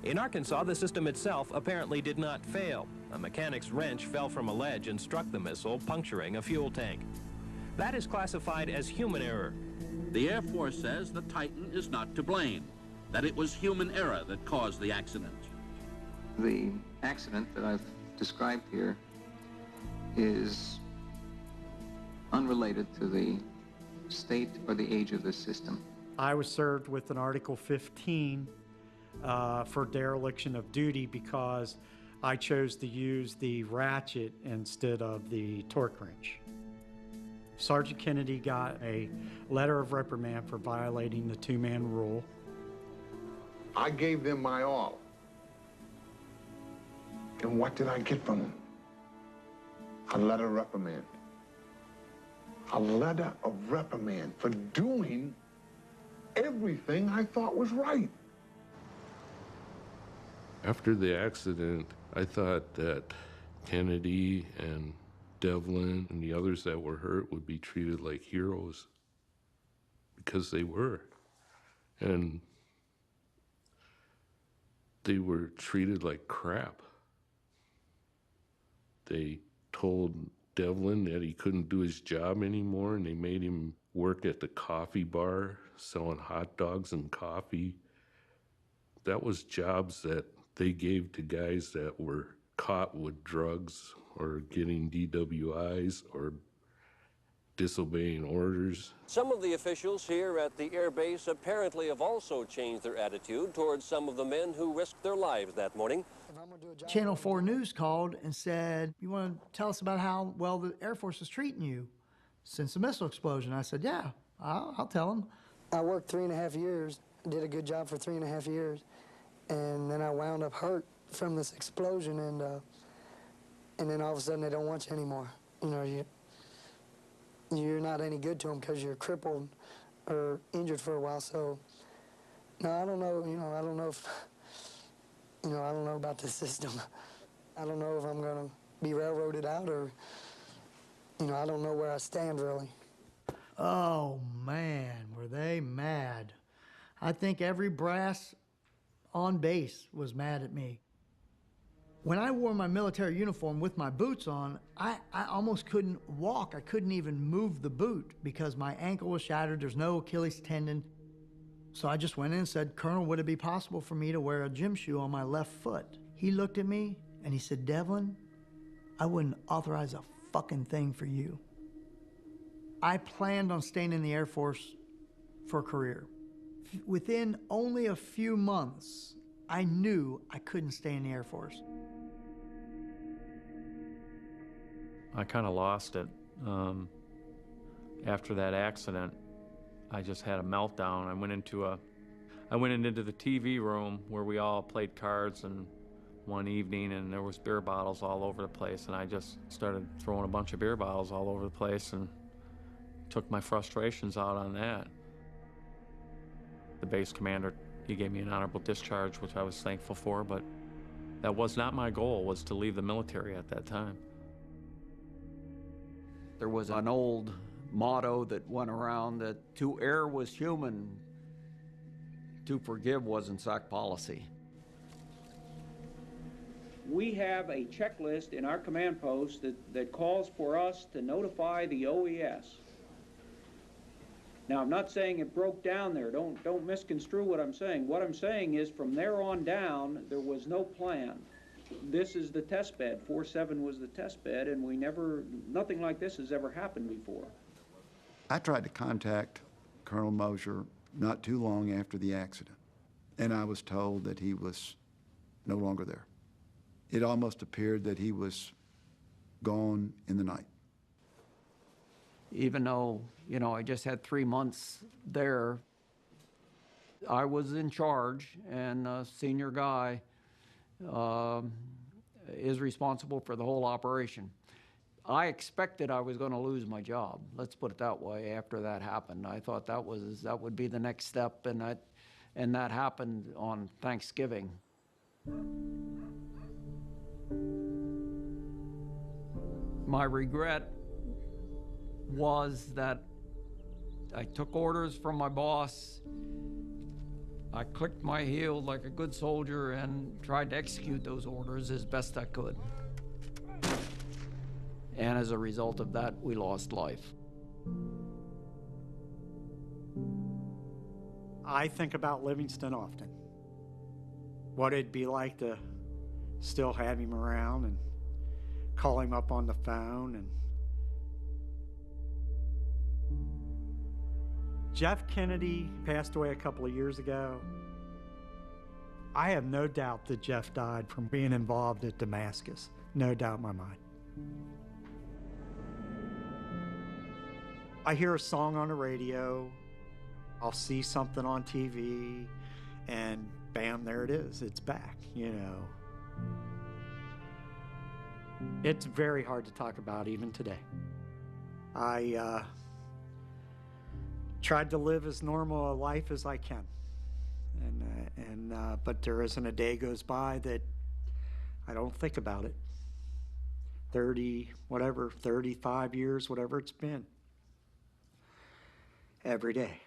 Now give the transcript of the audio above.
In Arkansas, the system itself apparently did not fail. A mechanic's wrench fell from a ledge and struck the missile, puncturing a fuel tank. That is classified as human error. The Air Force says the Titan is not to blame, that it was human error that caused the accident. The accident that I've described here is unrelated to the state or the age of the system. I was served with an Article 15 for dereliction of duty because I chose to use the ratchet instead of the torque wrench. Sergeant Kennedy got a letter of reprimand for violating the two-man rule. I gave them my all. And what did I get from them? A letter of reprimand. A letter of reprimand for doing everything I thought was right. After the accident, I thought that Kennedy and Devlin and the others that were hurt would be treated like heroes, because they were. And they were treated like crap. They told Devlin that he couldn't do his job anymore, and they made him work at the coffee bar selling hot dogs and coffee. That was jobs that they gave to guys that were caught with drugs or getting DWIs or disobeying orders. Some of the officials here at the air base apparently have also changed their attitude towards some of the men who risked their lives that morning. Channel 4 News called and said, "You want to tell us about how well the Air Force is treating you since the missile explosion?" I said, "Yeah, I'll tell them." I worked 3.5 years, did a good job for 3.5 years, and then I wound up hurt from this explosion, and then all of a sudden they don't want you anymore. You know, you're not any good to them because you're crippled or injured for a while. So, no, I don't know. I don't know if. I don't know about this system. I don't know if I'm going to be railroaded out or, I don't know where I stand, really. Oh, man, were they mad. I think every brass on base was mad at me. When I wore my military uniform with my boots on, I almost couldn't walk. I couldn't even move the boot because my ankle was shattered. There's no Achilles tendon. So I just went in and said, "Colonel, would it be possible for me to wear a gym shoe on my left foot?" He looked at me and he said, "Devlin, I wouldn't authorize a fucking thing for you." I planned on staying in the Air Force for a career. Within only a few months, I knew I couldn't stay in the Air Force. I kind of lost it. After that accident, I just had a meltdown. I went into the TV room where we all played cards and one evening, and there was beer bottles all over the place, and I just started throwing a bunch of beer bottles all over the place and took my frustrations out on that. The base commander, he gave me an honorable discharge, which I was thankful for, but that was not my goal, was to leave the military at that time. There was an old motto that went around that to err was human, to forgive was in fact policy. We have a checklist in our command post that calls for us to notify the OES. Now, I'm not saying it broke down there. Don't misconstrue what I'm saying. What I'm saying is from there on down, there was no plan. This is the test bed. 4-7 was the test bed, and nothing like this has ever happened before. I tried to contact Colonel Mosier not too long after the accident, and I was told that he was no longer there. It almost appeared that he was gone in the night. Even though, I just had 3 months there, I was in charge, and a senior guy is responsible for the whole operation. I expected I was going to lose my job. Let's put it that way. After that happened, I thought that would be the next step, and that happened on Thanksgiving. My regret was that I took orders from my boss. I clicked my heel like a good soldier and tried to execute those orders as best I could. And as a result of that, we lost life. I think about Livingston often. What it'd be like to still have him around and call him up on the phone. And Jeff Kennedy passed away a couple of years ago. I have no doubt that Jeff died from being involved at Damascus. No doubt in my mind. I hear a song on the radio, I'll see something on TV, and bam, there it is. It's back, you know. It's very hard to talk about even today. I tried to live as normal a life as I can. But there isn't a day goes by that I don't think about it. 35 years, whatever it's been. Every day.